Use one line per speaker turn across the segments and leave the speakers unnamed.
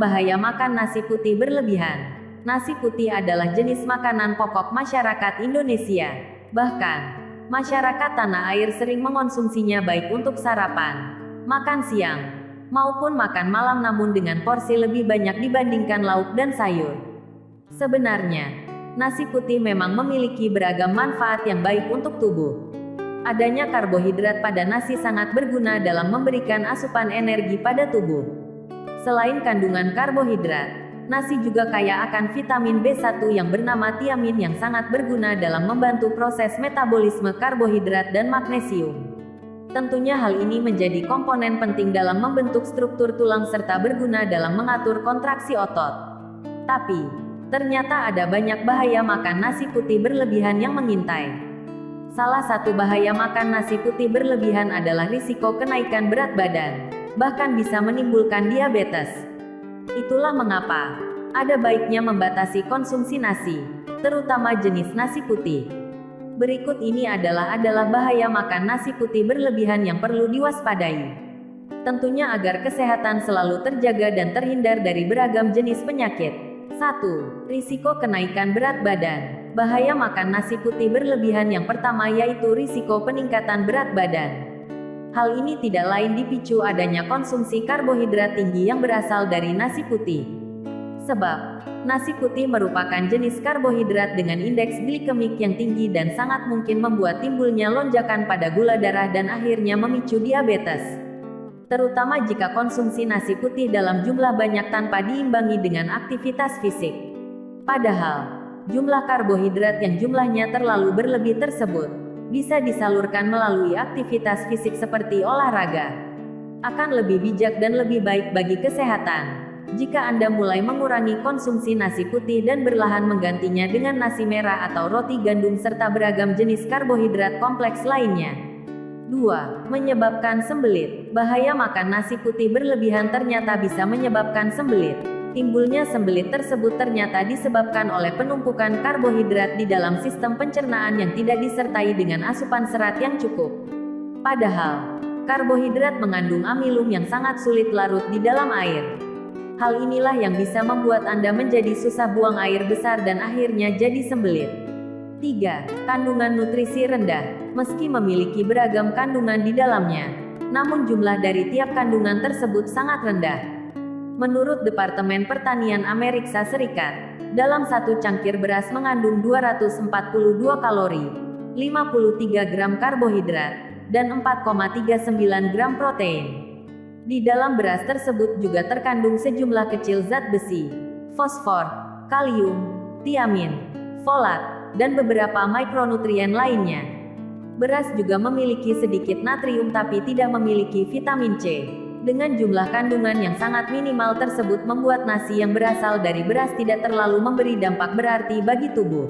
bahaya makan nasi putih berlebihan. Nasi putih adalah jenis makanan pokok masyarakat Indonesia. Bahkan, masyarakat tanah air sering mengonsumsinya baik untuk sarapan, makan siang, maupun makan malam namun dengan porsi lebih banyak dibandingkan lauk dan sayur. Sebenarnya, nasi putih memang memiliki beragam manfaat yang baik untuk tubuh. Adanya karbohidrat pada nasi sangat berguna dalam memberikan asupan energi pada tubuh. Selain kandungan karbohidrat, nasi juga kaya akan vitamin B1 yang bernama tiamin yang sangat berguna dalam membantu proses metabolisme karbohidrat dan magnesium. Tentunya hal ini menjadi komponen penting dalam membentuk struktur tulang serta berguna dalam mengatur kontraksi otot. Tapi, ternyata ada banyak bahaya makan nasi putih berlebihan yang mengintai. Salah satu bahaya makan nasi putih berlebihan adalah risiko kenaikan berat badan, bahkan bisa menimbulkan diabetes. Itulah mengapa ada baiknya membatasi konsumsi nasi, terutama jenis nasi putih. Berikut ini adalah bahaya makan nasi putih berlebihan yang perlu diwaspadai. Tentunya agar kesehatan selalu terjaga dan terhindar dari beragam jenis penyakit. 1. Risiko kenaikan berat badan. Bahaya makan nasi putih berlebihan yang pertama yaitu risiko peningkatan berat badan. Hal ini tidak lain dipicu adanya konsumsi karbohidrat tinggi yang berasal dari nasi putih. Sebab, nasi putih merupakan jenis karbohidrat dengan indeks glikemik yang tinggi dan sangat mungkin membuat timbulnya lonjakan pada gula darah dan akhirnya memicu diabetes. Terutama jika konsumsi nasi putih dalam jumlah banyak tanpa diimbangi dengan aktivitas fisik. Padahal, jumlah karbohidrat yang jumlahnya terlalu berlebih tersebut bisa disalurkan melalui aktivitas fisik seperti olahraga. Akan lebih bijak dan lebih baik bagi kesehatan jika Anda mulai mengurangi konsumsi nasi putih dan berlahan menggantinya dengan nasi merah atau roti gandum serta beragam jenis karbohidrat kompleks lainnya. 2. Menyebabkan sembelit. Bahaya makan nasi putih berlebihan ternyata bisa menyebabkan sembelit. Timbulnya sembelit tersebut ternyata disebabkan oleh penumpukan karbohidrat di dalam sistem pencernaan yang tidak disertai dengan asupan serat yang cukup. Padahal, karbohidrat mengandung amilum yang sangat sulit larut di dalam air. Hal inilah yang bisa membuat Anda menjadi susah buang air besar dan akhirnya jadi sembelit. 3. Kandungan nutrisi rendah. Meski memiliki beragam kandungan di dalamnya, namun jumlah dari tiap kandungan tersebut sangat rendah. Menurut Departemen Pertanian Amerika Serikat, dalam satu cangkir beras mengandung 242 kalori, 53 gram karbohidrat, dan 4,39 gram protein. Di dalam beras tersebut juga terkandung sejumlah kecil zat besi, fosfor, kalium, tiamin, folat, dan beberapa mikronutrien lainnya. Beras juga memiliki sedikit natrium tapi tidak memiliki vitamin C. Dengan jumlah kandungan yang sangat minimal tersebut membuat nasi yang berasal dari beras tidak terlalu memberi dampak berarti bagi tubuh.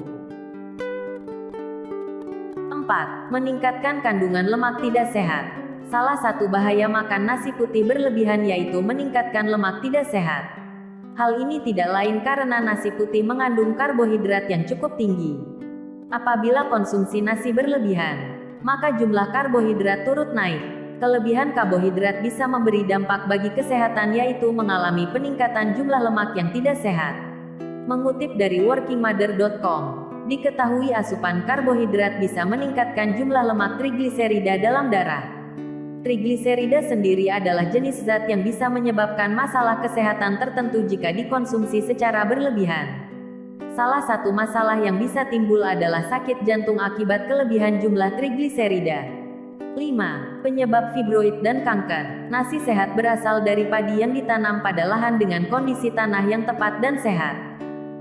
4. Meningkatkan kandungan lemak tidak sehat. Salah satu bahaya makan nasi putih berlebihan yaitu meningkatkan lemak tidak sehat. Hal ini tidak lain karena nasi putih mengandung karbohidrat yang cukup tinggi. Apabila konsumsi nasi berlebihan, maka jumlah karbohidrat turut naik. Kelebihan karbohidrat bisa memberi dampak bagi kesehatan yaitu mengalami peningkatan jumlah lemak yang tidak sehat. Mengutip dari workingmother.com, diketahui asupan karbohidrat bisa meningkatkan jumlah lemak trigliserida dalam darah. Trigliserida sendiri adalah jenis zat yang bisa menyebabkan masalah kesehatan tertentu jika dikonsumsi secara berlebihan. Salah satu masalah yang bisa timbul adalah sakit jantung akibat kelebihan jumlah trigliserida. 5. Penyebab fibroid dan kanker. Nasi sehat berasal dari padi yang ditanam pada lahan dengan kondisi tanah yang tepat dan sehat.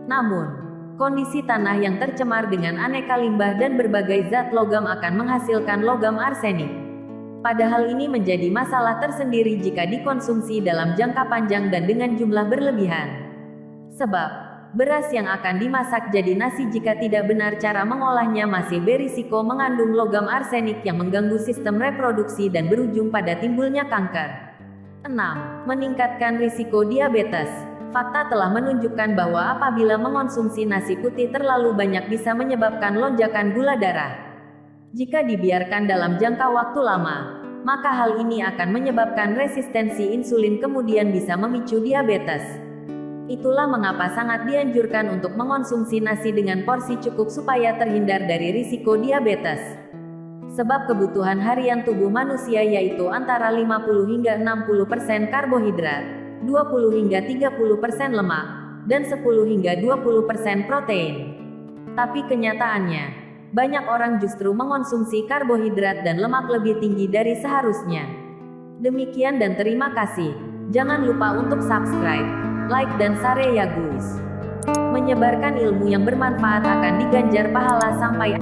Namun, kondisi tanah yang tercemar dengan aneka limbah dan berbagai zat logam akan menghasilkan logam arsenik. Padahal ini menjadi masalah tersendiri jika dikonsumsi dalam jangka panjang dan dengan jumlah berlebihan. Sebab, beras yang akan dimasak jadi nasi jika tidak benar cara mengolahnya masih berisiko mengandung logam arsenik yang mengganggu sistem reproduksi dan berujung pada timbulnya kanker. 6. Meningkatkan risiko diabetes. Fakta telah menunjukkan bahwa apabila mengonsumsi nasi putih terlalu banyak bisa menyebabkan lonjakan gula darah. Jika dibiarkan dalam jangka waktu lama, maka hal ini akan menyebabkan resistensi insulin kemudian bisa memicu diabetes. Itulah mengapa sangat dianjurkan untuk mengonsumsi nasi dengan porsi cukup supaya terhindar dari risiko diabetes. Sebab kebutuhan harian tubuh manusia yaitu antara 50 hingga 60% karbohidrat, 20 hingga 30% lemak, dan 10 hingga 20% protein. Tapi kenyataannya, banyak orang justru mengonsumsi karbohidrat dan lemak lebih tinggi dari seharusnya. Demikian dan terima kasih. Jangan lupa untuk subscribe, like dan share ya guys. Menyebarkan ilmu yang bermanfaat akan diganjar pahala sampai